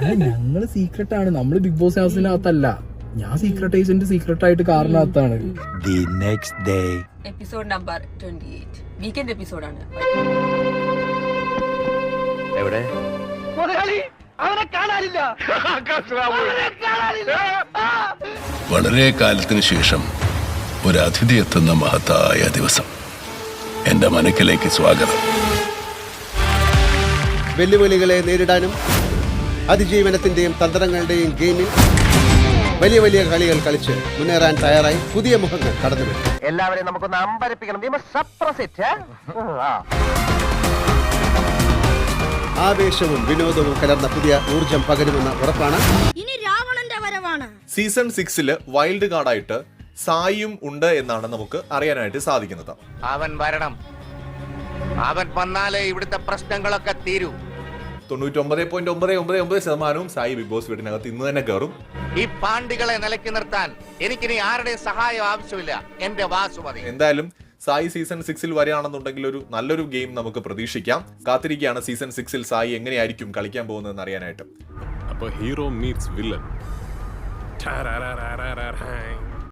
ഞങ്ങള് സീക്രട്ട് ആണ്, നമ്മള് ബിഗ് ബോസ് ഹൗസിനകത്തല്ല. ഞാൻ സീക്രട്ട് ഏജന്റ് സീക്രട്ട് ആയിട്ട് കാറിനകത്താണ്. എപ്പിസോഡ് നമ്പർ 28 വീക്കെൻഡ് എപ്പിസോഡാണ്. എവിടെ വളരെ കാലത്തിന് ശേഷം ഒരു അതിഥി എത്തുന്ന മഹത്തായ ദിവസം. എന്റെ മനക്കിലേക്ക് സ്വാഗതം. വെല്ലുവിളികളെ നേരിടാനും അതിജീവനത്തിന്റെയും തന്ത്രങ്ങളുടെയും ഗെയിമിൽ വലിയ വലിയ കളികൾ കളിച്ച് മുന്നേറാൻ തയ്യാറായി പുതിയ മുഖങ്ങൾ കടന്നുവരും. എല്ലാവരെയും നമുക്കൊന്ന് അമ്പരപ്പിക്കണം. ആവേശവും വിനോദവും കലർന്ന പുതിയ ഊർജം പകരുമെന്ന ഉറപ്പാണ്. ഇനി രാവണന്റെ വരവാണ്. സീസൺ 6 വൈൽഡ് കാർഡായിട്ട് സായിയും ഉണ്ട് എന്നാണ് നമുക്ക് അറിയാനായിട്ട് സാധിക്കുന്നത്. അവൻ വരണം, അവൻ വന്നാലേ ഇവിടുത്തെ പ്രശ്നങ്ങളൊക്കെ തീരൂ. 99.999% സായി ബിഗ് ബോസ് വീടിനകത്ത് ഇന്ന് തന്നെ കയറും. ഈ പാണ്ടികളെ നിലയ്ക്ക് നിർത്താൻ എനിക്കിനി ആരുടെയും സഹായം ആവശ്യമില്ല. എന്റെ വാസുമതി. എന്തായാലും സായി സീസൺ 6 വരികയാണെന്നുണ്ടെങ്കിൽ ഒരു നല്ലൊരു ഗെയിം നമുക്ക് പ്രതീക്ഷിക്കാം. കാത്തിരിക്കുകയാണ് സീസൺ 6 സായി എങ്ങനെയായിരിക്കും കളിക്കാൻ പോകുന്നതെന്ന് അറിയാനായിട്ട്. അപ്പൊ ഹീറോ മീറ്റ്സ് വില്ലൻ.